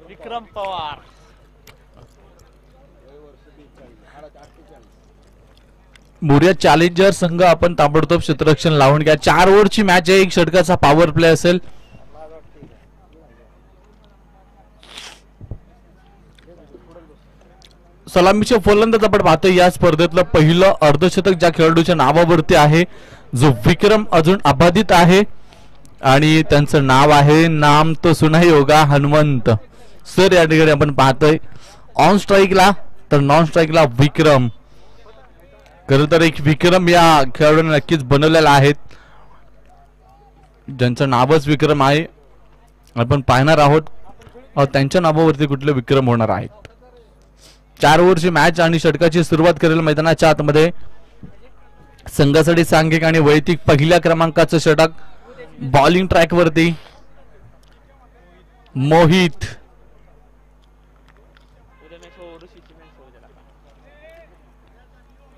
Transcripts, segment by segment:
विक्रम Pawar. Morya challenger संघ आपण ताबडतोब क्षेत्ररक्षण लावून घ्या. 4 ओव्हरची मॅच आहे. 1 षटकाचा पॉवर प्ले असेल. सलामीचे फलंदाज आपण पाहतोय या स्पर्धेतलं पहिलं अर्धशतक ज्या खेळाडूच्या नावावरती आहे, जो विक्रम अजून अबाधित आहे आणि त्यांचं नाव आहे नाम तो सुना योगा हनुमंत सर. या ठिकाणी आपण पाहतोय ऑन स्ट्राईकला तर नॉन स्ट्राईकला विक्रम. खरं तर एक विक्रम या खेळाडूने नक्कीच बनवलेला आहे, ज्यांचं नावच विक्रम आहे. आपण पाहणार आहोत त्यांच्या नावावरती कुठले विक्रम होणार आहेत. 4 ओव्हरची मॅच आणि षटकाची सुरुवात करेल मैदानाच्या आतमध्ये. संघासाठी सांघिक आणि वैयक्तिक पहिल्या क्रमांकाचं षटक बॉलिंग ट्रॅक वरती मोहित.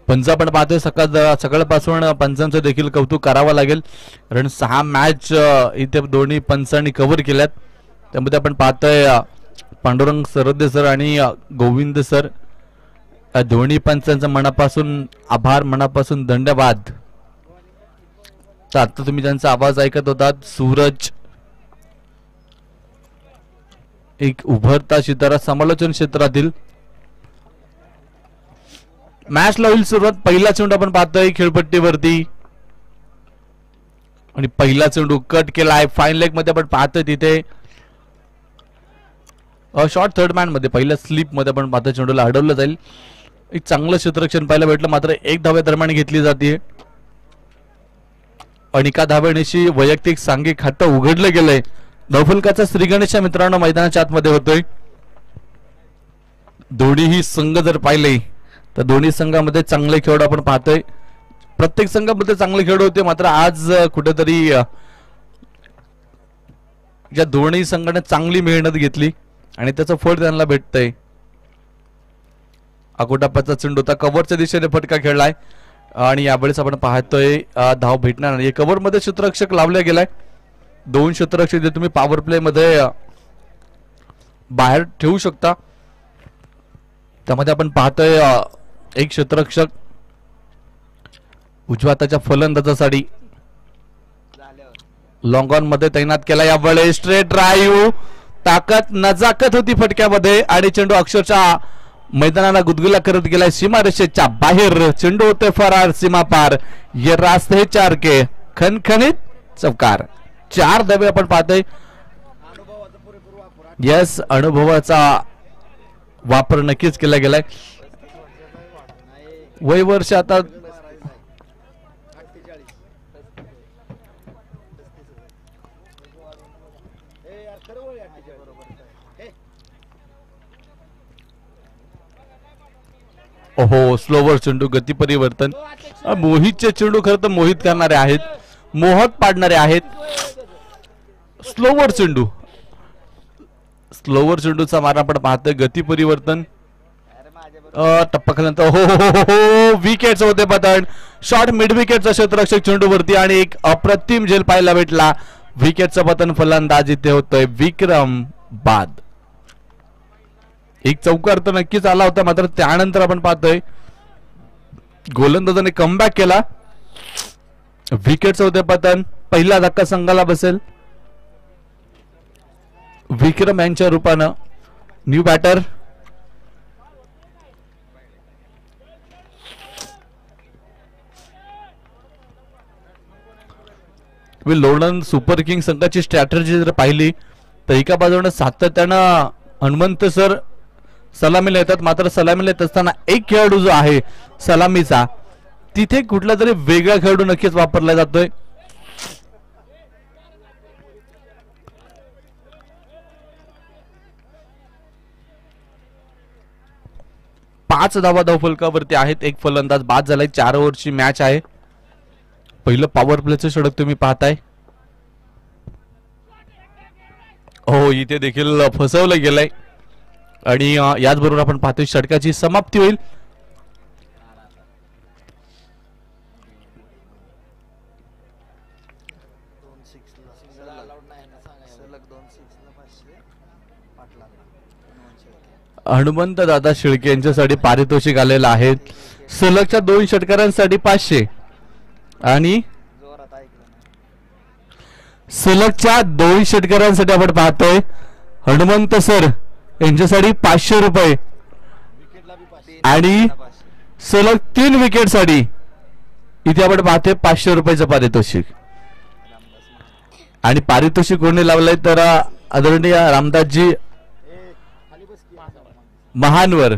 पंच आपण पाहतोय सकाळपासून पंचांचं देखील कौतुक करावं लागेल, कारण 6 मॅच इथे दोन्ही पंचांनी कव्हर केल्यात. त्यामध्ये आपण पाहतोय पांडुरंग सरदे सर आणि गोविंद सर दोन्ही पंचांचं मनापासून आभार, मनापासून धन्यवाद. तर आता तुम्ही त्यांचा आवाज ऐकत होतात. सूरज एक उभरता सितारा समालोचन क्षेत्रातील. मॅचला होईल सुरुवात. पहिला चेंडू आपण पाहतोय खेळपट्टीवरती आणि पहिला चेंडू कट केलाय. फाईन लेग मध्ये आपण पाहतोय तिथे शॉर्ट थर्ड मॅन मध्ये पहिल्या स्लिप मध्ये आपण पाहतोय चेंडूला अडवलं जाईल. एक चांगलं क्षेत्ररक्षण पाहायला भेटलं, मात्र 1 धावे दरम्यान घेतली जाते आणि एका धावेनेशी वैयक्तिक सांघिक खातं उघडलं गेलंय. धावफलकाचा श्रीगणेशच्या मित्रांनो मैदानाच्या आतमध्ये होतोय. दोन्हीही संघ जर पाहिले तर दोन्ही संघामध्ये चांगले खेळाडू आपण पाहतोय. प्रत्येक संघामध्ये चांगले खेळाडू होते, मात्र आज कुठेतरी या दोन्ही संघाने चांगली मेहनत घेतली आणि त्याचं फळ त्यांना भेटतंय. अकोटापाचा चेंडू होता, कव्हरच्या दिशेने फटका खेळलाय आणि यावेळेस आपण पाहतोय धाव भेटणार नाही. कव्हर मध्ये क्षेत्ररक्षक लावला गेलाय. 2 क्षेत्ररक्षक जे तुम्ही पॉवर प्ले मध्ये बाहेर ठेवू शकता. त्यामध्ये आपण पाहतोय एक क्षेत्ररक्षक उजव्या हाताच्या फलंदाजासाठी लॉंग ऑन मध्ये तैनात केला. यावेळेस स्ट्रेट ड्राईव्ह, ताकद नजाकत होती फटक्यामध्ये आणि चेंडू अक्षरशः मैदानाला गुदगुल्या करत गेलाय. सीमारेषेच्या बाहेर चेंडू होते फरार, सीमा पार. ये रास्ते 4 के खणखणीत चौकार. 4 धावे आपण पाहतोय. यस, अनुभवाचा वापर नक्कीच केला गेलाय. वय वर्ष आता ओहो, स्लोवर चेंडू, गती परिवर्तन. मोहितचे चेंडू खरं तर मोहित करणारे आहेत, मोहक पाडणारे आहेत. स्लोवर चेंडू, स्लोवर चेंडूचा मारा आपण पाहतोय. गती परिवर्तन, टप्पा खाल्यानंतर हो हो हो विकेटचं होते पतन. शॉर्ट मिड विकेटचा क्षेत्ररक्षक चेंडूवरती आणि एक अप्रतिम झेल पाहायला भेटला. विकेटचं पतन फलंदाज इथे होतोय विक्रम बाद. एक चौकार तर नक्कीच आला होता, मात्र त्यानंतर आपण पाहतोय गोलंदाजाने कमबॅक केला. विकेटचं होते पतन. पहिला धक्का संघाला बसेल विक्रम यांच्या रूपानं. New batter Lonand super king संघाची स्ट्रॅटेजी जर पाहिली तर एका बाजूने सातत्यानं हनुमंत सर सलामीला येतात, मात्र सलामीला येत असताना एक खेळाडू जो आहे सलामीचा, तिथे कुठला तरी वेगळा खेळाडू नक्कीच वापरला जातोय. पाच धावा धावफलकावरती आहेत. एक फलंदाज बाद झालाय. 4 ओव्हरची मॅच आहे. पहिलं पॉवर प्लेचं षटक तुम्ही पाहताय. हो, इथे देखील फसवलं गेलंय आणि याचबरोबर आपण पाहतोय षटकाची समाप्ती होईल. हनुमंत दादा शिळके यांच्यासाठी पारितोषिक आलेलं आहे. सलगच्या 2 षटकारांसाठी 500 आणि सलगच्या 2 षटकारांसाठी आपण पाहतोय हनुमंत सर यांच्यासाठी 500 रुपये आणि सलग 3 विकेटसाठी इथे आपण पाहतोय 500 रुपयाचं पारितोषिक. आणि पारितोषिक कोणी लावलंय तर आदरणीय रामदासजी महानवर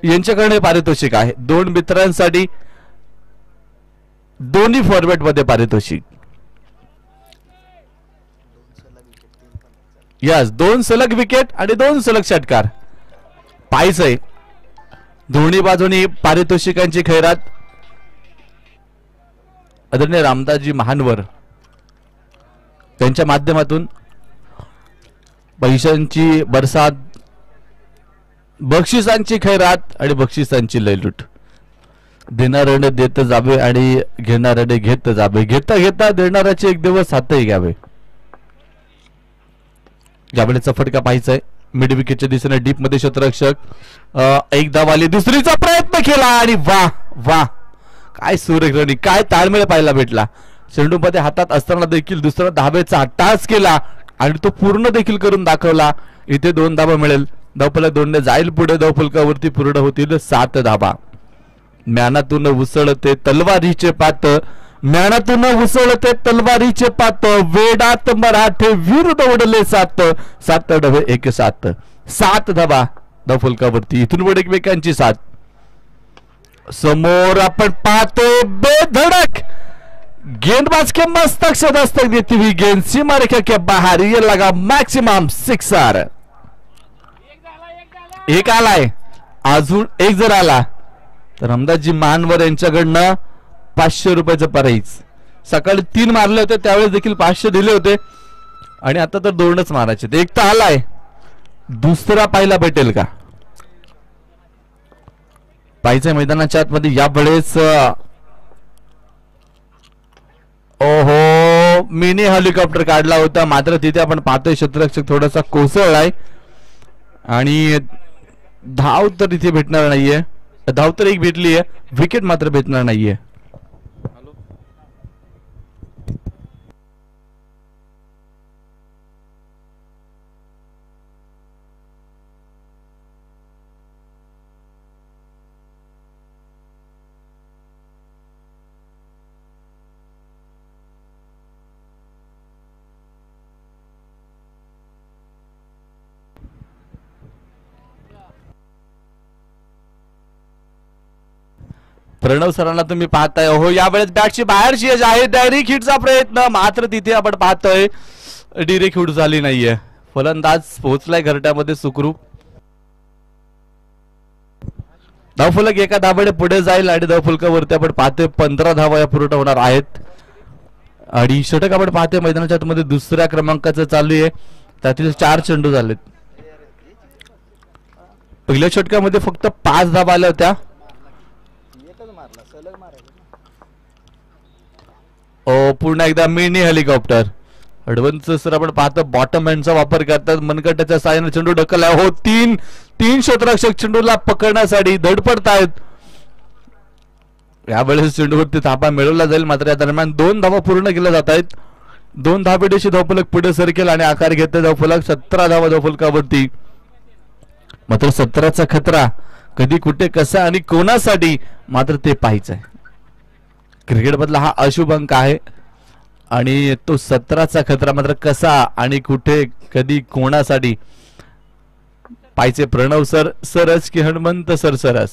यांच्याकडे पारितोषिक आहे. 2 मित्रांसाठी दोन्ही फॉर्मॅट मध्ये पारितोषिक. यस 2 सलग विकेट आणि 2 सलग षटकार पाहायचंय. दोन्ही बाजूनी पारितोषिकांची खैरात आदरणीय रामदासजी महानवर त्यांच्या माध्यमातून पैशांची बरसात, बक्षिसांची खैरात आणि बक्षिसांची लयलूट. देणाऱ्याने देत जावे आणि घेणाऱ्याने घेत जावे. घेता घेता देणाऱ्याचे एक दिवस हातही घ्यावे. यावेळेचा फटका पाहायचाय. मिड विकेटच्या दिशेने डीप मध्ये क्षेत्ररक्षक एक धाव आली. दुसरीचा प्रयत्न केला आणि वा वा काय सूर्यग्रहणी, काय ताळमेळ पाहायला भेटला. चेंडू मध्ये हातात असताना देखील दुसरा धावेचा टाच केला आणि तो पूर्ण देखील करून दाखवला. इथे 2 धावा मिळेल. धावफलक 2 जाईल पुढे. धावफलकावरती पूर्ण होतील 7 धावा. म्यानातून उसळते तलवारीचे पात, म्यानातून उसळते तलवारीचे पात, वेडात मराठे वीर दौडले 7, 7 डवे 1 7, 7 धावा धावफलकावरती. इथून पुढे एकमेकांची साथ. समोर आपण पाहतोय बेधडक गेंदबाज के मस्तक से दस्तक देती हुई गेंद सीमा रेखा के बाहर. ये लगा मैक्सिमम 6. एक आलाय, अजून एक जर आला तर रामदासजी महानवर यांच्याकडनं 500 रुपयाचं प्राइज. सकाळी 3 मारले होते त्यावेळेस देखील 500 दिले होते आणि आता तर 2च मारायचे. एक तर आलाय, दुसरा पाहायला भेटेल का पाहिजे मैदानाच्या आतमध्ये. यावेळेस ओहो मिनी हेलिकॉप्टर काढला होता, मात्र तिथे आपण पाहतोय क्षेत्ररक्षक थोडासा कोसळलाय आणि धाव तर इथे भेटणार नाहीये. धाव तर एक भेटली आहे, विकेट मात्र भेटणार नाहीये. प्रणव सरांना तुम्ही पाहताय. हो यावेळेस बॅटची बाहेरची एज आहे. डायरेक्ट हिटचा प्रयत्न, मात्र तिथे आपण पाहतोय डायरेक्ट हिट झाली नाहीये. फलंदाज पोहोचलाय घरट्यामध्ये सुखरूप. धावफलक एका धावेने पुढे जाईल आणि धावफलकावरती आपण पाहतोय 15 धावा या पूर्ण होणार आहेत. आणि षटक आपण पाहतोय मैदानाच्या आतमध्ये 2ऱ्या क्रमांकाचं चालू आहे. त्यातील 4 चेंडू झालेत. पहिल्या षटकामध्ये फक्त 5 धावा आल्या होत्या. पुन्हा एकदा मिनी हेलिकॉप्टर ऍडव्हान्स सर आपण पाहतो बॉटम हँडचा वापर करतात. मनगटाच्या साहाय्याने चेंडू ढकलला. हो तीन क्षेत्ररक्षक चेंडूला पकडण्यासाठी धडपडतायत. यावेळेस चेंडूवरती थापा मिळवला जाईल, मात्र या दरम्यान 2 धावा पूर्ण केल्या जात आहेत. 2 धावेची धावफलक पुढे सरकेल आणि आकार घेते धावफलक. 17 धावा धावफलकावरती. मात्र 17चा खतरा कधी कुठे कसा आणि कोणासाठी मात्र ते पाहायचंय. क्रिकेट मधला हा अशुभ अंक आहे आणि तो 17चा खतरा मात्र कसा आणि कुठे कधी कोणासाठी पाहिजे. प्रणव सर सरस की हनुमंत सर सरस,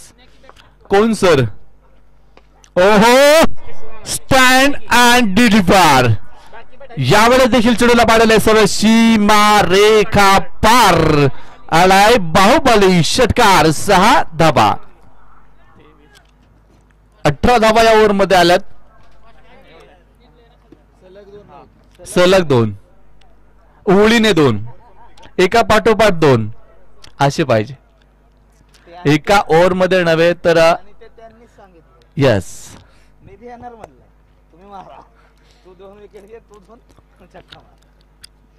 कोण सर? ओहो स्टँड अँड डिलिव्हर. यावेळेस देखील चेंडूला पाडले सर सीमा रेखा पार आलाय. बाहुबली षटकार. 6 धावा. 18 धावा या ओव्हर मध्ये आल्यात. सलग 2 ओळीने 2 एका पाठोपाठ 2 असे पाहिजे. एका ओव्हर मध्ये नव्हे तर यस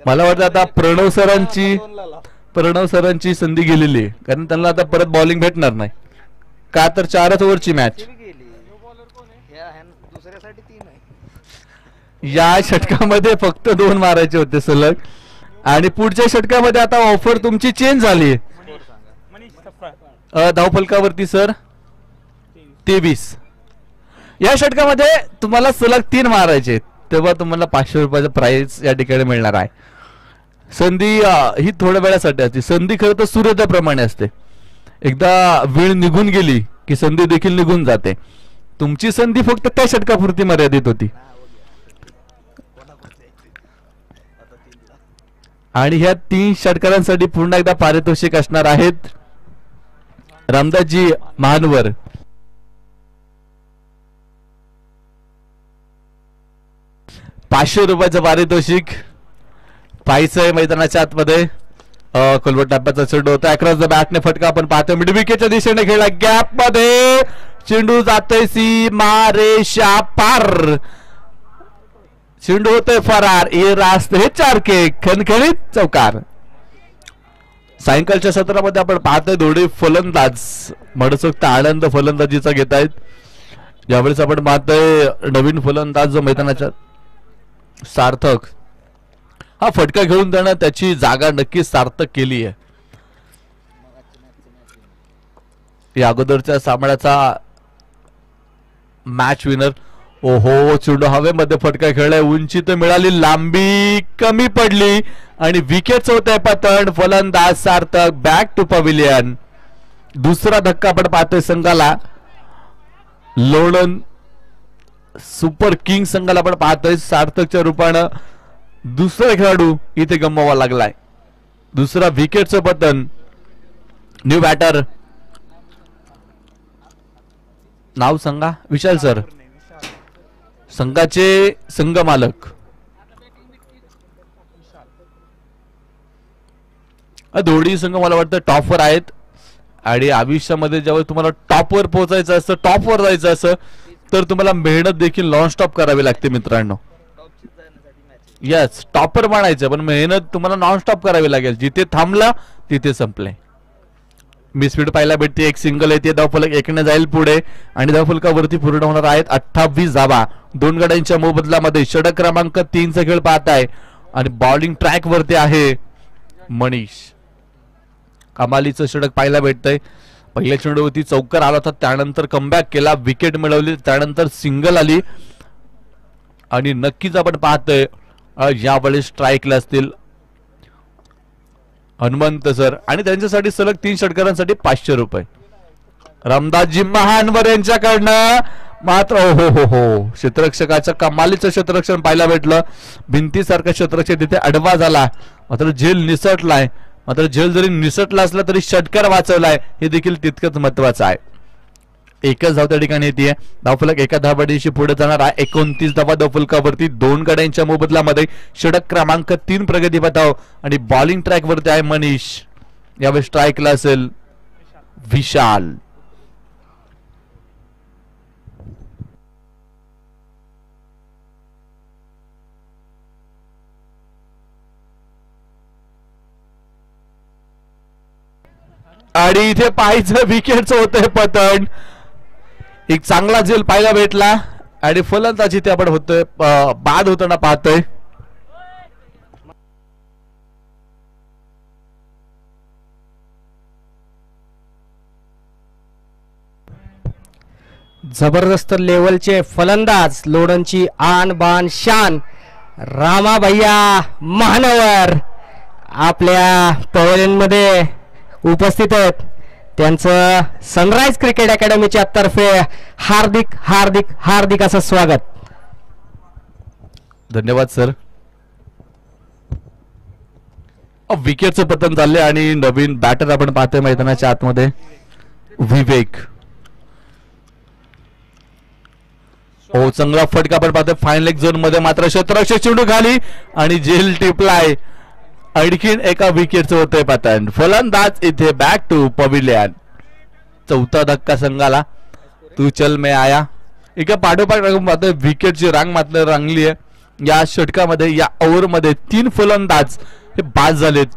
मला वाटतं आता प्रणव सरांची प्रणव सरांची संधी गेलेली आहे, कारण त्यांना आता परत बॉलिंग भेटणार नाही का, तर 4च ओव्हरची मॅच. या षटकामध्ये फक्त 2 मारायचे होते सलग, आणि पुढच्या षटकामध्ये आता ऑफर तुमची चेंज झाली. धावफलकावरती सर 23. या षटकामध्ये तुम्हाला सलग 3 मारायचे, तेव्हा तुम्हाला 500 रुपयाचं प्राइस या ठिकाणी मिळणार आहे. संधी ही थोड्या वेळासाठी असते. संधी खरं तर सूर्योदयाप्रमाणे असते, एकदा वेळ निघून गेली की संधी देखील निघून जाते. तुमची संधी फक्त त्या षटकापुरती मर्यादित होती. आणि ह्या 3 षटकारांसाठी पुन्हा एकदा पारितोषिक असणार आहेत. रामदासजी महानवर, ₹500 पारितोषिक पाहायचंय मैदानाच्या आतमध्ये. खोलवट टप्प्याचा चेंडू होता, अक्रॉस द बॅटने फटका आपण पाहतो. मिड विकेटच्या दिशेने खेळला, गॅप मध्ये चेंडू जातोय सीमा रेषा पार, चेंडू होतोय फरार. हे रास्त हे 4 के खणखणीत चौकार. सायंकाळच्या सत्रामध्ये आपण पाहतोय दोन्ही फलंदाज मनसोक्त आनंद फलंदाजीचा घेत आहेत. यावेळेस आपण पाहतोय नवीन फलंदाज जो मैदानाच्या सार्थक, हा फटका घेऊन त्यानं त्याची जागा नक्कीच सार्थक केली आहे. या अगोदरच्या सामन्याचा मॅच विनर. ओहो, चेंडू हवेमध्ये फटका खेळलाय, उंची तर मिळाली, लांबी कमी पडली आणि विकेट होत पतन. फलंदाज सार्थक बॅक टू पविलियन. दुसरा धक्का आपण पाहतोय संघाला, लोणंद सुपर किंग संघाला आपण पाहतोय. सार्थकच्या रूपानं दुसरा खेळाडू इथे गमवावा लागलाय. दुसरा विकेटचं पतन. न्यू बॅटर, नाव सांगा विशाल सर, संघाचे संघ मालक. दोन्ही संघ मला वाटतं टॉपवर आहेत, आणि आयुष्यामध्ये ज्यावेळेस तुम्हाला टॉपवर पोहोचायचं असतं, टॉपवर जायचं असं, तर तुम्हाला मेहनत देखील नॉन स्टॉप करावी लागते मित्रांनो. यस, टॉपर म्हणायचं, पण मेहनत तुम्हाला नॉन स्टॉप करावी लागेल. जिथे थांबला तिथे संपले. मिसफीड पाहायला भेटते, एक सिंगल येते, धावफलक 1ने जाईल पुढे, आणि धावफलकावरती पूर्ण होणार आहेत 28 धावा. 2 गड्यांच्या मोबदल्यामध्ये. षटक क्रमांक 3चा खेळ पाहताय, आणि बॉलिंग ट्रॅक वरती आहे मनीष. कमालीचं षटक पाहायला भेटतंय. पहिल्या चेंडूवरती चौकार आला होता, त्यानंतर कमबॅक केला, विकेट मिळवली, त्यानंतर सिंगल आली, आणि नक्कीच आपण पाहतोय यावेळेस स्ट्राईकला असतील हनुमंत सर, आणि त्यांच्यासाठी सलग 3 षटकारांसाठी ₹500. रामदासजी महानवर यांच्याकडनं मात्र हो हो हो, क्षेत्ररक्षकाचं कमालीचं क्षेत्ररक्षण पाहायला भेटलं. भिंतीसारखं क्षेत्ररक्षक तिथे अडवा झाला, मात्र झेल निसटलाय. मात्र झेल जरी निसटला असला तरी षटकार वाचवलाय, हे देखील तितकंच महत्वाचं आहे. एकच धाव त्या ठिकाणी येते. धावफलक 1 धावबडीशी पुढे जाणार आहे. 29 धावा धावफलकावरती. 2 गड्यांच्या मोबदल्यामध्ये. षटक क्रमांक 3 प्रगती पथाव, आणि बॉलिंग ट्रॅक वरती आहे मनीष. यावेळी स्ट्राईकला असेल विशाल. आणि इथे पाहायचं विकेटचं होतंय पतन. एक चांगला झेल पाहायला भेटला, आणि फलंदाजी ते आपण होतोय बाद होताना पाहतोय. जबरदस्त लेवलचे फलंदाज, लोणंदची आन बान शान रामा भैया महानवर आपल्या पवेलियन मध्ये उपस्थित आहेत. त्यांचं सनराइज क्रिकेट अकॅडमीच्या तर्फे हार्दिक हार्दिक हार्दिक असं स्वागत. धन्यवाद सर. विकेटचं पतन झाले, आणि नवीन बॅटर आपण पाहतोय मैदानाच्या आतमध्ये विवेक. हो, चांगला फटका आपण पाहतोय फाईन लेग झोन मध्ये, मात्र क्षेत्ररक्षक चेंडू खाली, आणि झेल टिपलाय. आणखीन एका विकेटचं होतंय पतन. फलंदाज इथे बॅक टू पविलियन. 4था धक्का संघाला. तू चल में आया. एका पाठोपाठ विकेटची रांग मात्र रांगली आहे. या षटकामध्ये, या ओव्हरमध्ये 3 फलंदाज हे बाद झालेत.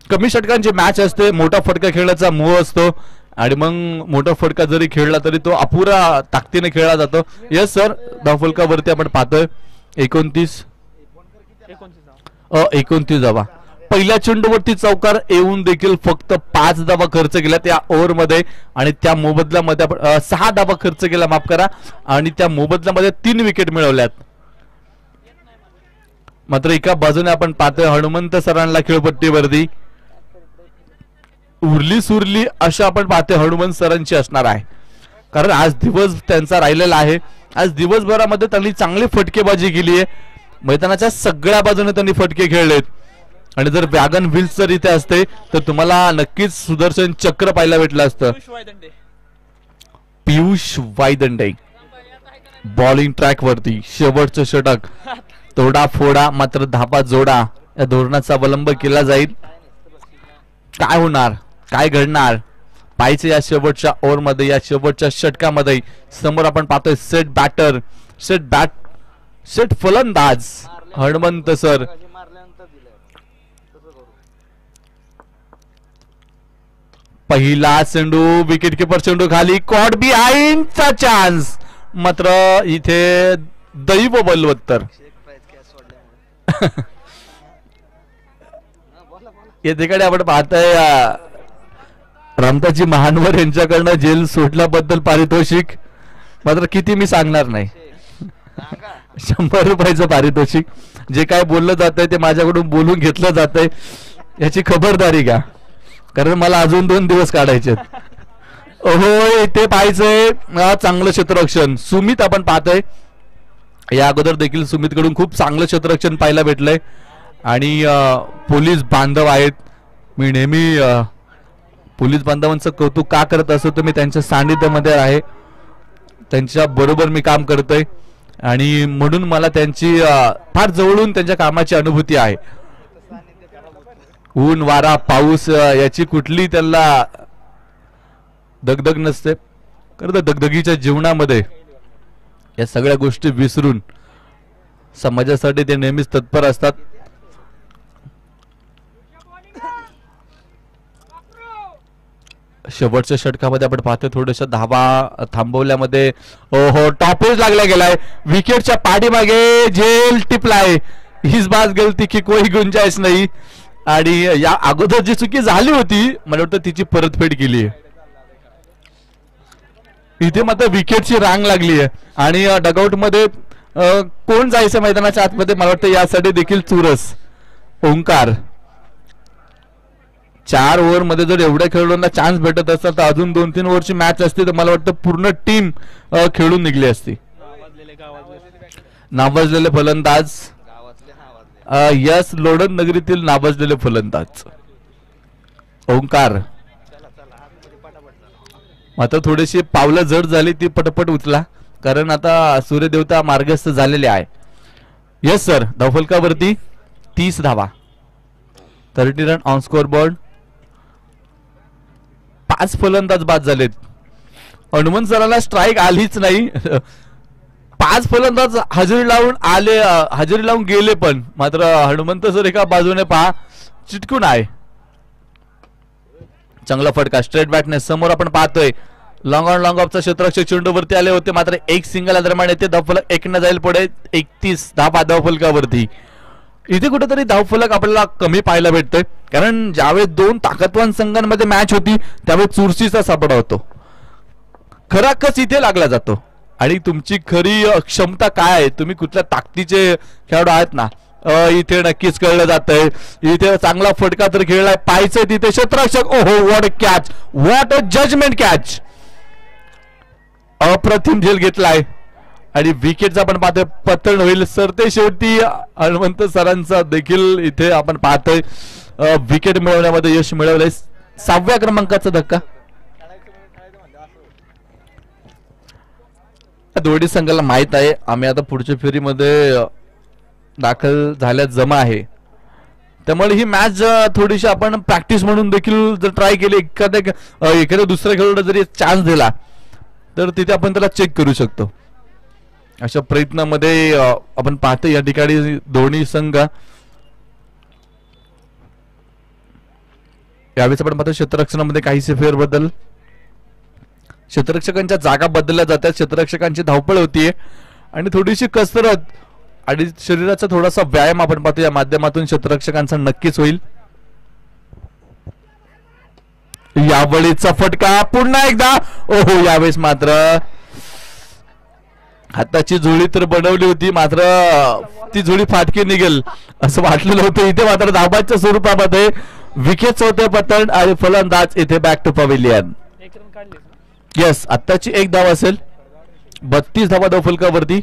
कमी षटकांची मॅच असते, मोठा फटका खेळण्याचा मोह असतो आणि मग मोठा फटका जरी खेळला तरी तो अपुरा ताकदीने खेळला जातो. यस सर, धावफलकावरती आपण पाहतोय 29 धावा. पहिल्या चेंडूवरती चौकार येऊन देखील फक्त 5 धावा खर्च केल्या त्या ओव्हरमध्ये आणि त्या मोबदल्यामध्ये आपण 6 धावा खर्च केला, माफ करा, आणि त्या मोबदल्यामध्ये 3 विकेट मिळवल्यात. मात्र एका बाजूने आपण पाहतोय हनुमंत सरांना खेळपट्टीवरती उरली सुरली अशा आपण पाहतोय हनुमंत सरांची असणार आहे, कारण आज दिवस त्यांचा राहिलेला आहे. आज दिवसभरामध्ये त्यांनी चांगली फटकेबाजी केली आहे, मैदानाच्या सगळ्या बाजूने त्यांनी फटके खेळलेत. आणि जर वॅगन व्हील्स जर इथे असते तर तुम्हाला नक्कीच सुदर्शन चक्र पाहायला भेटलं असतं. पियुष वायदंडे बॉलिंग ट्रॅक वरती शेवटचं षटक, तोडा फोडा मात्र धाबा जोडा या धोरणाचा अवलंब केला जाईल. काय होणार, काय घडणार पाहिजे या शेवटच्या ओव्हरमध्ये, या शेवटच्या षटकामध्ये. समोर आपण पाहतोय सेट फलंदाज हनुमंत सर. पहिला चेंडू विकेट किपर चेंडू खाली, कॉट बिहाइंडचा चान्स, मात्र इथे दैव बलवत्तर. या ठिकाणी आपण पाहतोय रामताजी महानवर यांच्याकडनं जेल सोडल्याबद्दल पारितोषिक मात्र किती मी सांगणार नाही. 100 रुपयाचं पारितोषिक. जे काय बोललं जातंय ते माझ्याकडून बोलून घेतलं जातंय याची खबरदारी घ्या, कारण मला अजून 2 दिवस काढायचे. हो, इथे पाहायचंय चांगलं क्षेत्ररक्षण. सुमित आपण पाहतोय, या अगोदर देखील सुमितकडून खूप चांगलं क्षेत्ररक्षण पाहायला भेटलंय आणि पोलीस बांधव आहेत. मी नेहमी पोलीस बांधवांचं कौतुक का करत असतो तर मी त्यांच्या सानिध्यामध्ये आहे, त्यांच्या बरोबर मी काम करतोय आणि म्हणून मला त्यांची फार जवळून त्यांच्या कामाची अनुभूती आहे. ऊन वारा पाऊस याची कुठली त्यांना दगदग नसते, कारण दगदगीच्या जीवनामध्ये या सगळ्या गोष्टी विसरून समाजासाठी ते नेहमीच तत्पर असतात. शेवटच्या षटकामध्ये आपण पाहतोय थोड्याशा धावा थांबवल्यामध्ये ओहो टॉपेज लागला गेलाय, विकेटच्या पाठीमागे जेल टिपलाय. हीच बात गलती की कोई गुंजाइश नाही आणि या अगोदर जी चुकी झाली होती मला वाटतं तिची परतफेड केली आहे. इथे मात्र विकेटची रांग लागली आहे आणि डगआउट मध्ये कोण जायचं मैदानाच्या आतमध्ये मला वाटतं यासाठी देखील चुरस ओंकार. 4 ओव्हर मध्ये जर एवढ्या खेळाडूंना चान्स भेटत असता तर अजून 2-3 ओव्हरची मॅच असती तर मला वाटतं पूर्ण टीम खेळून निघली असती. नावाजलेले फलंदाज यस लोडन नगरीतील नावाजलेले फलंदाज ओंकार. मात्र थोडीशी पावलं जड झाली ती पटपट उचला, कारण आता सूर्यदेवता मार्गस्थ झालेले आहे. यस सर, धावफलकावरती 30 धावा, 30 रन ऑन स्कोर बोर्ड. 5 फलंदाज बाद झालेत. हनुमंत सरांना स्ट्राईक आलीच नाही. 5 फलंदाज हजेरी लावून गेले, पण मात्र हनुमंत सर एका बाजूने पहा चिटकून आहे. चांगला फटका स्ट्रेट बॅटने. समोर आपण पाहतोय लॉंग ऑन लॉंग ऑफचा क्षेत्ररक्षक चेंडूवरती आले होते, मात्र एक सिंगल दरम्यान येते धावफलक 1 न जाईल पुढे. 31 धावा धावफलकावरती. इथे कुठेतरी धावफलक आपल्याला कमी पाहायला भेटतोय, कारण ज्यावेळेस 2 ताकदवान संघांमध्ये मॅच होती त्यावेळेस चुरशीचा सापडा होतो. खरा कस इथे लागला जातो आणि तुमची खरी क्षमता काय आहे, तुम्ही कुठल्या ताकदीचे खेळाडू आहेत ना, इथे नक्कीच कळलं जातंय. इथे चांगला फटका तर खेळलाय, पाहायचंय तिथे क्षेत्ररक्षक. ओहो what a catch, what a judgement catch. अप्रतिम झेल घेतलाय आणि विकेटचा आपण पाहतोय पतन होईल सर. ते शेवटी हनुमंत सरांचा देखील इथे आपण पाहतोय विकेट मिळवण्यामध्ये यश मिळवलंय. 6व्या क्रमांकाचा धक्का. दोन्ही संघाला माहित आहे आम्ही आता पुढच्या फेरीमध्ये दाखल झाल्यात जमा आहे, त्यामुळे ही मॅच थोडीशी आपण प्रॅक्टिस म्हणून देखील जर ट्राय केली, एखाद्या दुसऱ्या खेळाडूला जरी चान्स दिला तर तिथे आपण त्याला चेक करू शकतो. अशा प्रयत्नामध्ये आपण पाहतो या ठिकाणी दोन्ही संघ यावेळेस आपण पाहतो क्षेत्ररक्षणामध्ये काहीसे फेरबदल. क्षेत्ररक्षकांच्या जागा बदलल्या जातात, क्षेत्ररक्षकांची धावपळ होतीये आणि थोडीशी कसरत आणि शरीराचा थोडासा व्यायाम आपण पाहतो या माध्यमातून क्षेत्ररक्षकांचा नक्कीच होईल. यावेळीचा फटका पुन्हा एकदा. ओहो, यावेळेस मात्र हाताची झोळी तर बनवली होती, मात्र ती झोळी फाटकी निघेल असं वाटलेलं होतं. इथे मात्र धाबाच्या स्वरूपामध्ये विकेट्स होते पतन आणि फलंदाज इथे बॅक टू पवेलियन. येस, आत्ताची एक धाव असेल. 32 धावा धावफलकावरती.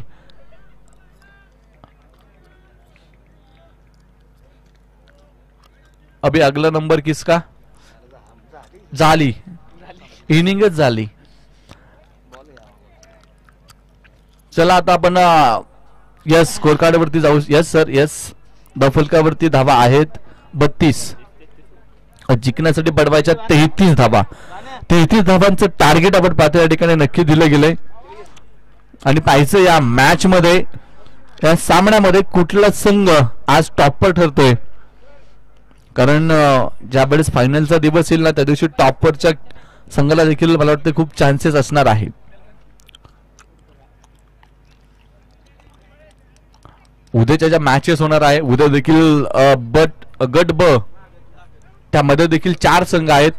अभी अगला नंबर किसका झाली, इनिंगच झाली. चला आता आपण यस स्कोर कार्ड वरती जाऊ. Yes sir, yes. धावफलकावरती धावा आहेत 32. जिंकण्यासाठी बडवायच्या 33 धावा. 33 धावांचं टार्गेट आपण पाहतो या ठिकाणी नक्की दिलं गेलंय. आणि पाहायचं या मॅच मध्ये, या सामन्यामध्ये कुठला संघ आज टॉपर ठरतोय. कारण ज्या वेळेस फायनलचा दिवस येईल ना, त्या दिवशी टॉपरच्या संघाला देखील मला वाटतं खूप चान्सेस असणार आहे. उद्याच्या ज्या मॅचेस होणार आहे, उद्या देखील गट ब त्यामध्ये देखील 4 संघ आहेत.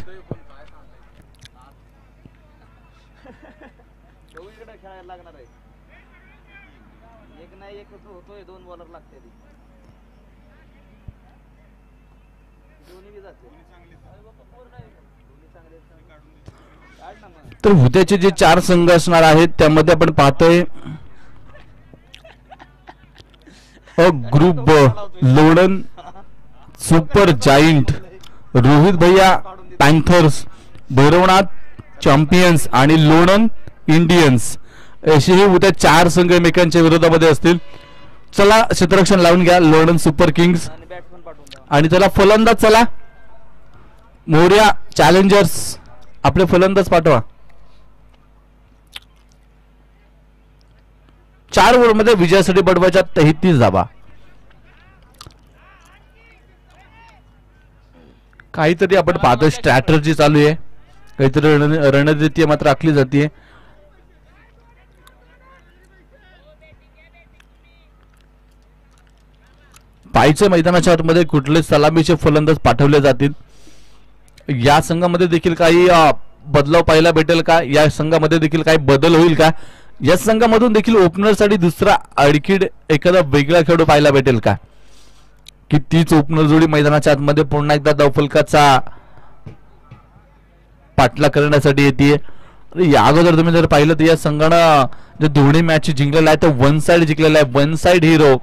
तर उद्याचे जे 4 संघ असणार आहेत त्यामध्ये आपण पाहतोय ग्रुप ब, लोणंद सुपर जायंट, रोहित भैया पॅन्थर्स, भैरवनाथ चॅम्पियन्स आणि लोणंद इंडियन्स असेही उद्या 4 संघ एकमेकांच्या विरोधामध्ये असतील. चला क्षेत्ररक्षण लावून घ्या लोणंद सुपर किंग्स. आणि चला फलंदाज, चला मोर्या चॅलेंजर्स, आपले फलंदाज पाठवा. 4 ओव्हरमध्ये विजयासाठी बडवायच्या 33 धावा. काहीतरी आपण पाहतो, स्ट्रॅटर्जी चालू आहे, काहीतरी रणनीती मात्र आखली जाते. पायच्या मैदानाच्या आतमध्ये कुठले सलामीचे फलंदाज पाठवले जातील. या संघामध्ये देखील काही बदलाव पाहायला भेटेल का, या संघामध्ये देखील काही बदल होईल का, या संघामधून देखील ओपनर साठी दुसरा अडकीड एखादा वेगळा खेळाडू पाहायला भेटेल का, की तीच ओपनर जोडी मैदानाच्या आतमध्ये पुन्हा एकदा धावफलकाचा पाठला करण्यासाठी येते. या अगोदर तुम्ही जर पाहिलं तर या संघानं जे दोन्ही मॅच जिंकलेला आहे तो वन साइड जिंकलेला आहे. One side hero,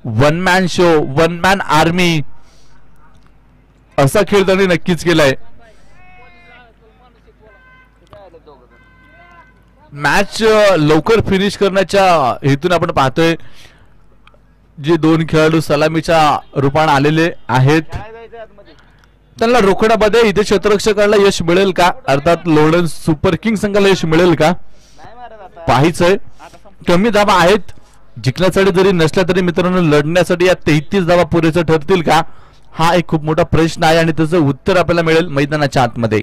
one man show, one man army असा खेळ त्यांनी नक्कीच केलाय. मॅच लवकर फिनिश करण्याच्या हेतून आपण पाहतोय जे 2 खेळाडू सलामीच्या रूपाने आलेले आहेत त्यांना रोखण्यामध्ये इथे क्षेत्ररक्षकाला यश मिळेल का, अर्थात लोणंद सुपर किंग संघाला यश मिळेल का पाहायचंय. कमी धावा आहेत, जिंकण्यासाठी जरी नसल्या तरी मित्रांनो लढण्यासाठी या 33 धावा पुरेसे ठरतील का, हा एक खूप मोठा प्रश्न आहे आणि त्याचं उत्तर आपल्याला मिळेल मैदानाच्या आतमध्ये.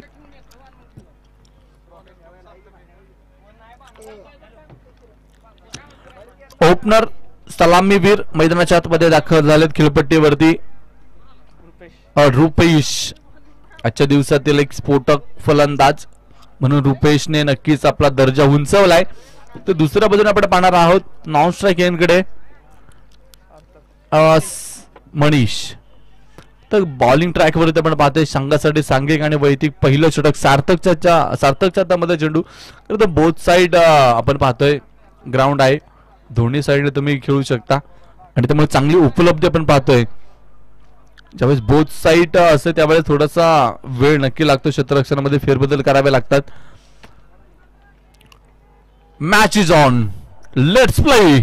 ओपनर सलामीवीर मैदानाच्या आतमध्ये दाखल झालेत खेळपट्टीवरती. रुपेश आजच्या दिवसातील एक स्फोटक फलंदाज म्हणून रुपेशने नक्कीच आपला दर्जा उंचावलाय. तर दुसऱ्या बाजूने आपण पाहणार आहोत नॉन स्ट्राईक यांकडे मनीष. तर बॉलिंग ट्रॅक वरती आपण पाहतोय संघासाठी सांघिक आणि वैयक्तिक पहिलं षटक सार्थकच्या हातामध्ये चेंडू. तर बोथ साइड आपण पाहतोय ग्राउंड आहे, दोन्ही साइडने तुम्ही खेळू शकता आणि त्यामुळे चांगली उपलब्धी आपण पाहतोय. ज्यावेळेस बोथ साइड असते त्यावेळेस थोडासा वेळ नक्की लागतो, क्षेत्ररक्षणामध्ये फेरबदल करावे लागतात. Match is on, let's play.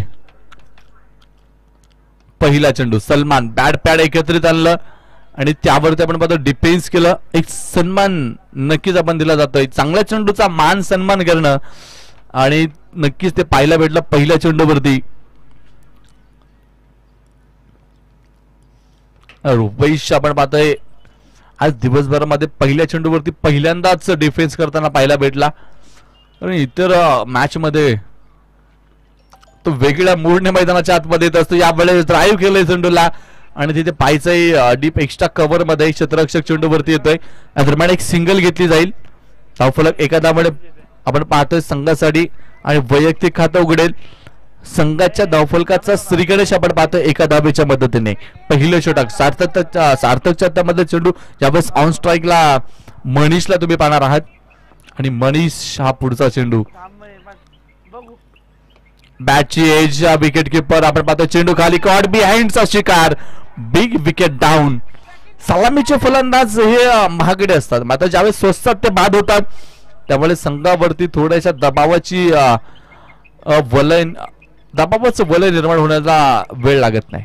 पहिला चेंडू सलमान बॅट पॅड एकत्रित आणलं आणि त्यावरती आपण पाहतो डिफेन्स केलं. एक सन्मान नक्कीच आपण दिला जातोय, चांगल्या चेंडूचा मान सन्मान करणं आणि नक्कीच ते पाहायला भेटलं पहिल्या चेंडूवरती. रुपेश आपण पाहतोय आज दिवसभरामध्ये पहिल्या चेंडूवरती पहिल्यांदाच डिफेन्स करताना पाहायला भेटला आणि इतर मॅच मध्ये तो वेगळ्या मूडने मैदानाच्या आतमध्ये येत असतो. यावेळेस ड्राईव्ह केलंय चेंडूला आणि तिथे पायचाही डीप एक्स्ट्रा कव्हर मध्ये क्षेत्ररक्षक चेंडूवरती येतोय. या दरम्यान एक सिंगल घेतली जाईल. धावफलक एका धावामुळे आपण पाहतोय संघासाठी आणि वैयक्तिक खातं उघडेल. संघाच्या धावफलकाचा श्रीगणेश आपण पाहतोय एका धावेच्या मदतीने. पहिलं षटक सार्थकच्या हातामध्ये चेंडू यावेळेस ऑन स्ट्राईकला मनीषला तुम्ही पाहणार आहात आणि मनीष हा पुढचा चेंडू. बॅटची एज विकेट किपर आपण पाहतो. चेंडू खाली कॉट बिहाइंडचा शिकार. Big wicket down. सलामीचे फलंदाज हे महागडे असतात मात्र ज्यावेळेस स्वस्तात ते बाद होतात त्यामुळे संघावरती थोड्याशा दबावाचं वलय निर्माण होण्याचा वेळ लागत नाही.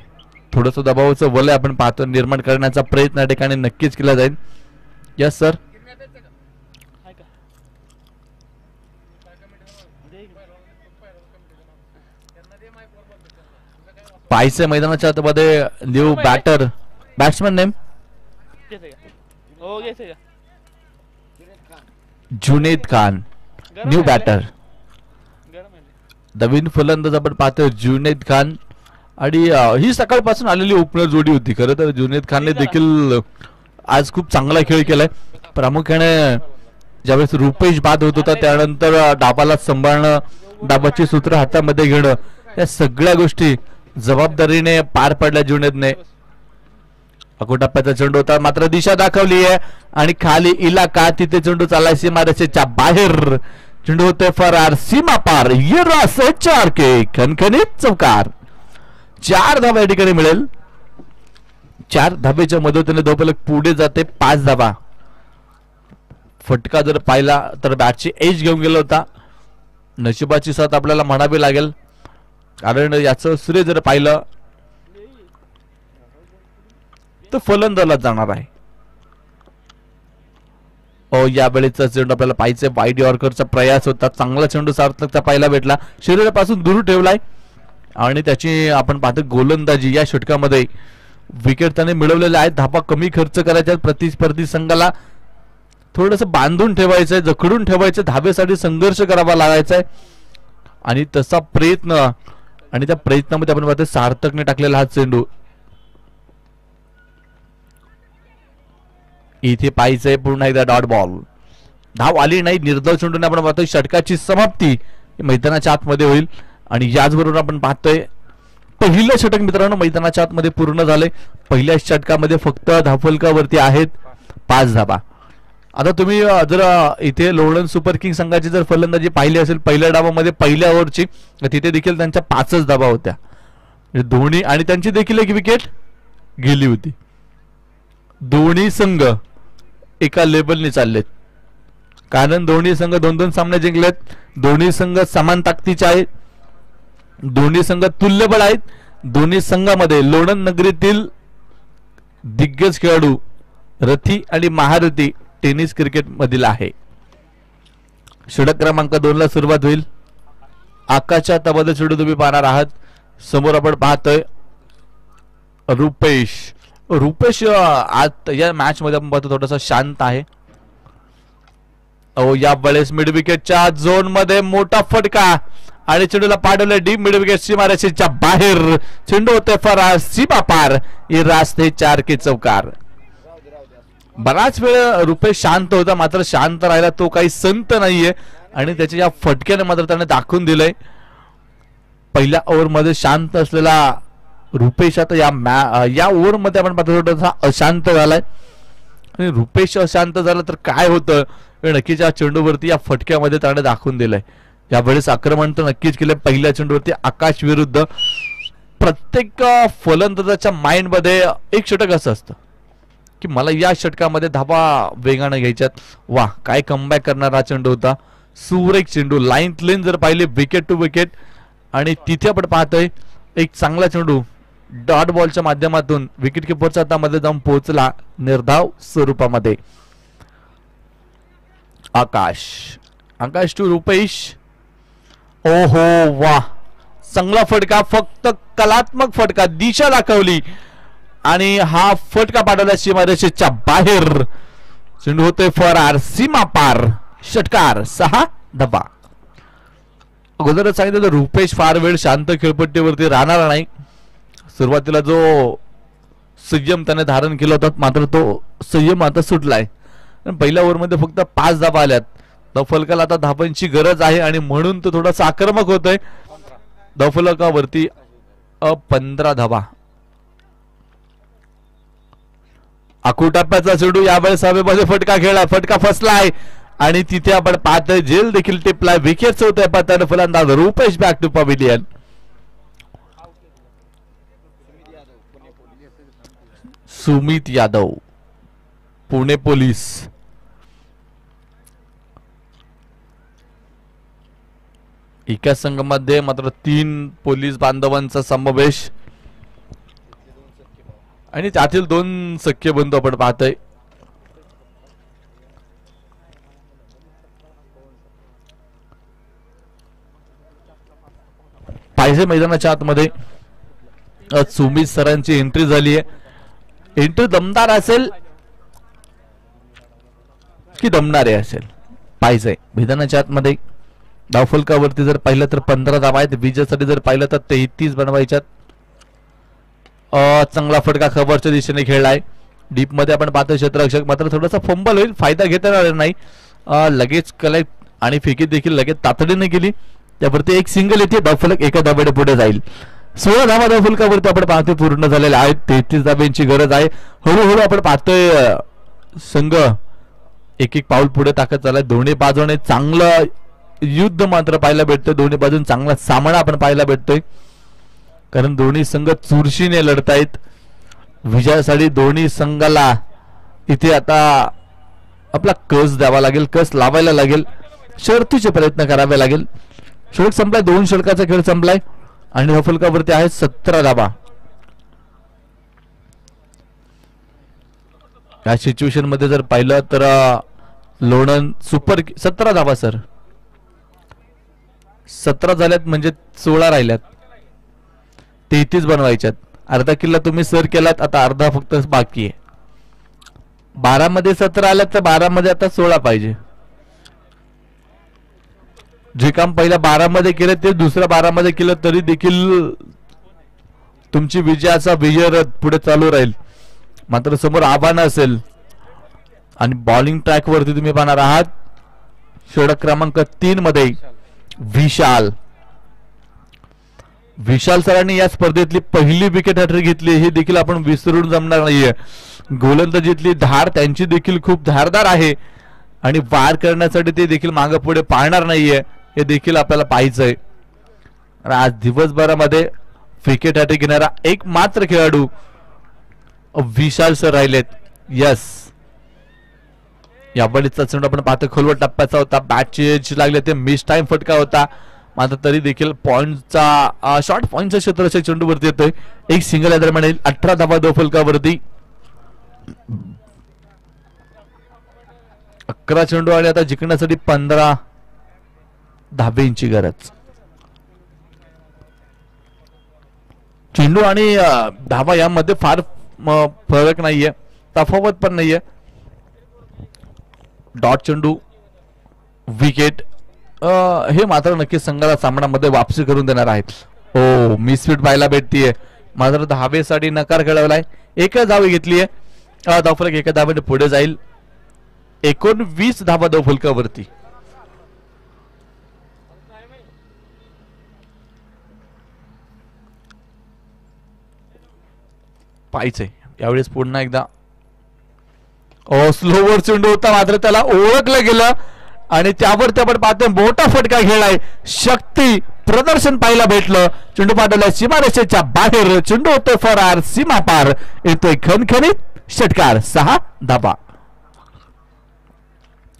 थोडंसं दबावाचं वलय आपण पाहतो निर्माण करण्याचा प्रयत्न या ठिकाणी नक्कीच केला जाईल. Yes sir. पायसे मैदानाच्या आतमध्ये new batsman name Junaid Khan. New batter नवीन फलंदाज आपण पाहतोय जुनेद खान आणि ही सकाळपासून आलेली ओपनर जोडी होती. खरं तर जुनेद खानने देखील आज खूप चांगला खेळ केलाय. प्रामुख्याने ज्यावेळेस रुपेश बाद होत होता त्यानंतर डाबाला सांभाळणं डाबाची सूत्र हातामध्ये घेणं या सगळ्या गोष्टी जबाबदारीने पार पडल्या जुनेदने. अकोटप्प्याचा चेंडू होता मात्र दिशा दाखवली आहे आणि खाली इलाका तिथे चेंडू चाललाय सीमारेषेच्या बाहेर. चेंडू होते फरार सीमा पार. ये रास 4 के खणखणीत चौकार. 4 धावा या ठिकाणी मिळेल. 4 धावेच्या मदतीने धावफलक पुढे जाते 5 धावा. फटका जर पाहिला तर बॅटची एज घेऊन गेला होता. नशिबाची साथ आपल्याला म्हणावी लागेल कारण याचं श्रेय जर पाहिलं तर फलंदाजाला जाणार आहे. यावेळेचा चेंडू आपल्याला पाहिजे. वाईड यॉर्करचा प्रयास होता. चांगला चेंडू सार्थकचा पाहायला भेटला. शरीरापासून दूर ठेवलाय आणि त्याची आपण पाहतो गोलंदाजी. या षटकामध्ये विकेट त्याने मिळवलेले आहेत. धावा कमी खर्च करायच्या. प्रतिस्पर्धी संघाला थोडस बांधून ठेवायचंय जखडून ठेवायचं. धावेसाठी संघर्ष करावा लागायचा आहे आणि तसा प्रयत्न आणि त्या प्रयत्नामध्ये आपण पाहतो सार्थकने टाकलेला हा चेंडू. इथे पाहिजे पुन्हा एकदा डॉट बॉल. धाव आली नाही. निर्धाव चेंडूने आपण पाहतोय षटकाची समाप्ती मैदानाच्या आतमध्ये होईल आणि याचबरोबर आपण पाहतोय पहिलं षटक मित्रांनो मैदानाच्या आतमध्ये पूर्ण झाले. पहिल्या षटकामध्ये फक्त धावफलकावरती आहेत 5 धावा. आता तुम्ही जर इथे लोणंद सुपर किंग संघाची जर फलंदाजी पाहिली असेल पहिल्या डावामध्ये पहिल्या ओव्हरची तिथे देखील त्यांच्या 5च धावा होत्या. दोन्ही आणि त्यांची देखील एक विकेट गेली होती. दोन्ही संघ एका लेवलने चाललेत कारण दोन्ही संघ 2-2 सामने जिंकलेत. दोन्ही संघ समान ताकदीचे आहेत. दोन्ही संघ तुल्यबळ आहेत. दोन्ही संघामध्ये लोणंद नगरीतील दिग्गज खेळाडू रथी आणि महारथी टेनिस क्रिकेट मधील आहे. षटक क्रमांक 2 ला सुरुवात होईल. आकाशच्या तबादल चेंडू तुम्ही पाहणार आहात. समोर आपण पाहतोय रुपेश आज या मॅच मध्ये आपण पाहतो थोडासा शांत आहे. या वेळेस मिड विकेटच्या झोन मध्ये मोठा फटका आणि चेंडूला पाडवलं डीप मिड विकेट सीमारेषेच्या बाहेर. चेंडू होते फरार सीमा पार. हे रास्ते 4 के चौकार. बराच वेळ रुपेश शांत होता मात्र शांत राहिला तो काही संत नाहीये आणि त्याच्या या फटक्याने मात्र त्याने दाखवून दिलंय. पहिल्या ओव्हर मध्ये शांत असलेला रुपेश आता या ओव्हर मध्ये आपण पाहतो थोडासा अशांत झालाय आणि रुपेश अशांत झाला तर काय होतं नक्कीच या चेंडूवरती या फटक्यामध्ये त्याने दाखवून दिलंय. यावेळेस आक्रमण तर नक्कीच केलं. पहिल्या चेंडूवरती आकाश विरुद्ध. प्रत्येक फलंदाजाच्या माइंड मध्ये एक षटक असं असतं की मला या षटकामध्ये धावा वेगाने घ्यायच्यात. वा काय कमबॅक करणारा चेंडू होता. सुरेख चेंडू लाईन जर पाहिले विकेट टू विकेट आणि तिथे आपण पाहतोय एक चांगला चेंडू डॉट बॉलच्या माध्यमातून विकेट किपरच्या हातामध्ये जाऊन पोहोचला निर्धाव स्वरूपामध्ये. आकाश टू रुपेश. ओहो वा चांगला फटका. फक्त कलात्मक फटका. दिशा दाखवली आणि हा फटका पाठवला सीमारेषेच्या बाहेर. चेंडू होतोय फरार, सीमा पार, षटकार 6 धावा. अगोदरच सांगितलं तर रुपेश फार वेळ शांत खेळपट्टीवरती राहणार नाही. सुरुवातीला जो संयम त्याने धारण केला होता मात्र तो संयम आता सुटलाय. पहिल्या ओव्हरमध्ये फक्त 5 धावा आल्यात. धावफलकाला आता धावांची गरज आहे आणि म्हणून तो थोडासा आक्रमक होतोय. धावफलकावरती 15 धावा. आकुटाप्याचा चेंडू यावेळेस हवेमध्ये फटका खेळला, फटका फसलाय आणि तिथे आपण पाहतोय जेल देखील टिपलाय. विकेट होतोय पाहताना फलंदाज Rupesh back to pavilion. Sumit Yadav Pune police. एका संघामध्ये मात्र 3 पोलीस बांधवांचा समावेश आणि त्यातील 2 सख्य बंधू आपण पाहतोय. पाहिजे मैदानाच्या आतमध्ये सुमित सरांची एंट्री झाली आहे. एंट्री दमदार असेल की दमणारे असेल पाहिजे मैदानाच्या आतमध्ये. धावफलकावरती जर पाहिलं तर 15 धावा आहेत. विजयासाठी जर पाहिलं तर 33 बनवायच्यात. चांगला फटका खबरच्या दिशेने खेळलाय. डीप मध्ये आपण पाहतो क्षेत्ररक्षक मात्र थोडासा फंबल होईल, फायदा घेता येणार नाही. लगेच कलेक्ट आणि फेकी देखील लगेच तातडीने केली. त्यावरती एक सिंगल येते. धावफलक एका धाब्याने पुढे जाईल. 16 धावा धावफलकावरती आपण पाहतोय पूर्ण झालेल्या आहेत. 33 धाब्यांची गरज आहे. हळूहळू आपण पाहतोय संघ एक एक पाऊल पुढे टाकत चाललाय. दोन्ही बाजूने चांगलं युद्ध मात्र पाहायला भेटतोय. दोन्ही बाजून चांगला सामना आपण पाहायला भेटतोय कारण दोन्ही संघ चुरशीने लढतायत. विजयासाठी दोन्ही संघाला इथे आता आपला कस द्यावा लागेल, कस लावायला लागेल, शर्तीचे प्रयत्न करावे लागेल. षटक संपलाय. 2 षटकाचा खेळ संपलाय आणि धावफलकावरती आहे 17 धावा. या सिच्युएशन मध्ये जर पाहिलं तर लोणंद सुपर 17 धावा सर 17 झाल्यात म्हणजे 16 राहिल्यात. 33 बनवायच्यात. अर्धा किल्ला तुम्ही सर केलात, आता अर्धा फक्त बाकी आहे. 12 मध्ये 17 आल्यात तर 12 मध्ये आता 16 पाहिजे. जे काम पहिल्या 12 मध्ये केलं ते दुसऱ्या 12 मध्ये केलं तरी देखील तुमची विजयाचा विजयरथ पुढे चालू राहील. मात्र समोर आव्हान असेल आणि बॉलिंग ट्रॅक वरती तुम्ही पाहणार आहात. षटक क्रमांक 3 मध्ये विशाल सरांनी या स्पर्धेतली पहिली विकेट हॅट्रिक घेतली. हे देखील आपण विसरून जमणार नाहीये. गोलंदाजीतली धार त्यांची देखील खूप धारदार आहे आणि वार करण्यासाठी ते देखील मागे पुढे पाहणार नाहीये. हे देखील आपल्याला पाहायचंय. आज दिवसभरामध्ये विकेट हॅट्रिक घेणारा एक मात्र खेळाडू विशाल सर राहिलेत. यस, या बळीचा चेंडू आपण पाहतो खोलवर टप्प्याचा होता. बॅटची एज लागले ते मिस टाइम फटका होता मात्र तरी देखील पॉइंटचा शॉर्ट पॉइंटचा क्षेत्ररक्षक चेंडूवरती येतोय. एक सिंगल या दरम्यान 18 धावा धावफलकावरती. 11 चेंडू आणि आता जिंकण्यासाठी 15 धाब्यांची गरज. चेंडू आणि धावा यामध्ये फार फरक नाहीये, तफावत पण नाहीये. डॉट चेंडू विकेट हे मात्र नक्कीच संघाला सामन्यामध्ये वापसी करून देणार आहेत. हो, मिसफिट पाहायला भेटतीये मात्र धावेसाठी नकार खेळवलाय. एकच धावे घेतलीये. धावफलक एका धावेने पुढे जाईल. 19 धावा धावफलकावरती. पाहिजे यावेळेस पुन्हा एकदा स्लोवर चेंडू होता मात्र त्याला ओळखलं गेलं आणि त्यावरती आपण पाहतोय मोठा फटका खेळलाय. शक्ती प्रदर्शन पाहायला भेटलं. चेंडू पाठवलाय सीमारेषेच्या बाहेर. चेंडू होतोय फरार, सीमा पार. येतोय खणखणीत षटकार. 6 धावा.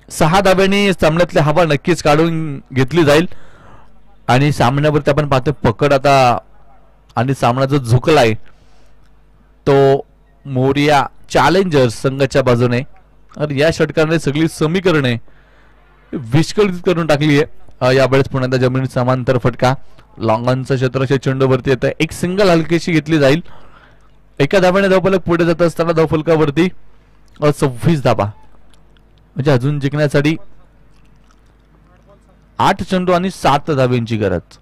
6 धाब्यांनी सामन्यातली हवा नक्कीच काढून घेतली जाईल आणि सामन्यावरती आपण पाहतोय पकड आता आणि सामना जो झुकलाय तो मोरिया चॅलेंजर्स संघाच्या बाजूने. या षटकाने सगळी समीकरणे विस्कळीत करून टाकली आहे. यावेळेस पुन्हा जमिनीत समांतर फटका लॉंगॉनचा क्षेत्ररक्षक चेंडूवरती येत आहे. एक सिंगल हलकीशी घेतली जाईल एका धाब्याने धावफलक पुढे जात असताना धावफलकावरती 26 धाबा, म्हणजे अजून जिंकण्यासाठी 8 चेंडू आणि 7 धाब्यांची गरज.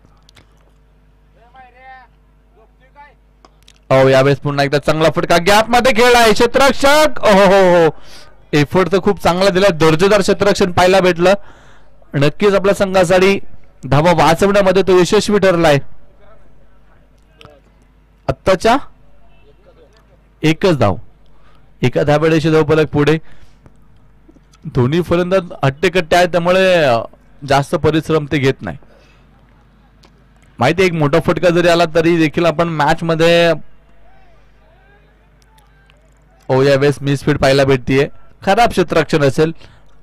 यावेळेस पुन्हा एकदा चांगला फटका गॅप मध्ये खेळलाय क्षेत्ररक्षक. हो, एफर्ट तर खूप चांगला दिला, दर्जेदार क्षेत्ररक्षण पाहायला भेटलं. नक्कीच आपल्या संघासाठी धावा वाचवण्यामध्ये तो यशस्वी ठरलाय. आत्ताच्या एकच धाव, एका धाब्याचे धावफलक पुढे. दोन्ही फलंदाज हट्टेकट्टे आहेत, त्यामुळे जास्त परिश्रम ते घेत नाही. माहिती एक मोठा फटका जरी आला तरी देखील आपण मॅच मध्ये यावेळेस मिसफीड पाहायला भेटतीये. खराब क्षेत्ररक्षण असेल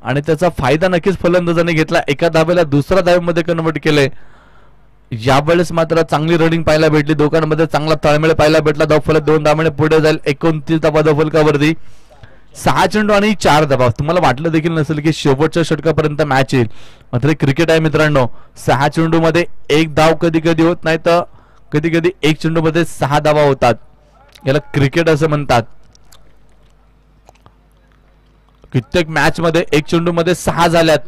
आणि त्याचा फायदा नक्कीच फलंदाजाने घेतला. एका धाब्याला दुसऱ्या धाब्यामध्ये कन्वर्ट केलंय. यावेळेस मात्र चांगली रनिंग पाहायला भेटली, दोघांमध्ये चांगला ताळमेळ पाहायला भेटला. धावफलक 2 धाब्याने पुढे जाईल. 29 धाबा धावफलकावरती, 6 चेंडू आणि 4 धाबा. तुम्हाला वाटलं देखील नसेल की शेवटच्या षटकापर्यंत मॅच येईल, मात्र क्रिकेट आहे मित्रांनो. 6 चेंडू मध्ये 1 धाव कधी कधी होत नाही, तर कधी कधी 1 चेंडू मध्ये 6 धावा होतात. याला क्रिकेट असं म्हणतात. कित्येक मॅच मध्ये 1 चेंडू मध्ये 6 झाल्यात,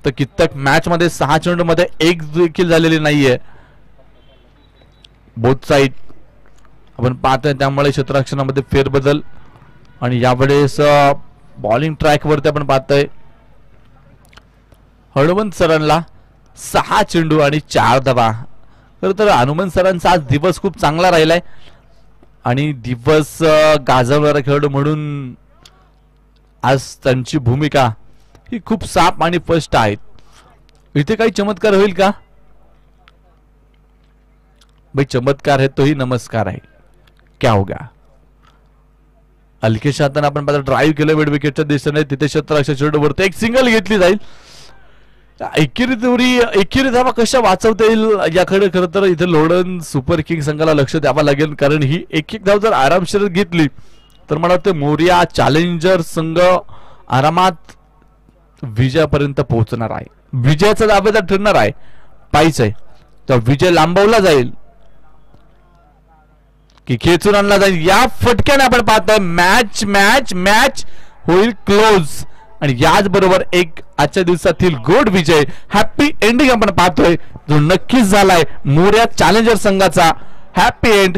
तर कित्येक मॅच मध्ये 6 चेंडू मध्ये 1 देखील झालेली नाहीये. बोथ साइड आपण पाहतोय, त्यामुळे क्षेत्ररक्षणामध्ये फेरबदल. आणि यावेळेस बॉलिंग ट्रॅक वरती आपण पाहतोय हनुमंत सरांना 6 चेंडू आणि 4 धावा. खरं तर हनुमंत सरांचा आज दिवस खूप चांगला राहिलाय आणि दिवस गाजवणारा खेळाडू म्हणून आज त्यांची भूमिका ही खूप साफ आणि स्पष्ट आहे. इथे काही चमत्कार होईल का भाई? चमत्कार है तो ही नमस्कार आहे. क्या होगा? हलकेच्या हाताने आपण पाहतो ड्राईव्ह केलं मिड विकेटच्या दिशेने, तिथे क्षेत्ररक्षक चेंडूवरती एक सिंगल घेतली जाईल. एकेरी धावा कशा वाचवता येईल याकडे खरं तर इथे लोडन सुपर किंग संघाला लक्ष द्यावं लागेल, कारण ही एक धाव जर आरामशीर घेतली तर मला वाटतं मोरिया चॅलेंजर संघ आरामात विजयापर्यंत पोहोचणार आहे. विजयाचा दावेदार ठरणार आहे. पाहिजे तर विजय लांबवला जाईल की खेचून आणला जाईल. या फटक्याने आपण पाहतोय मॅच मॅच मॅच होईल क्लोज. आणि याच बरोबर एक आजच्या दिवसातील गोड विजय, हॅपी एंडिंग आपण पाहतोय, जो नक्कीच झालाय मोरिया चॅलेंजर संघाचा. Happy end.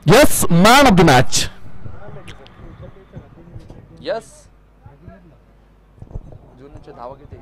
Yes, man of the match. Yes, जुनूचे धावा किती?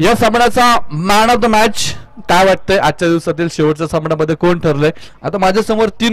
या सामन्याचा मॅन ऑफ द मॅच काय वाटतंय? आजच्या दिवसातील शेवटच्या सामन्यामध्ये कोण ठरलंय? आता माझ्या समोर 3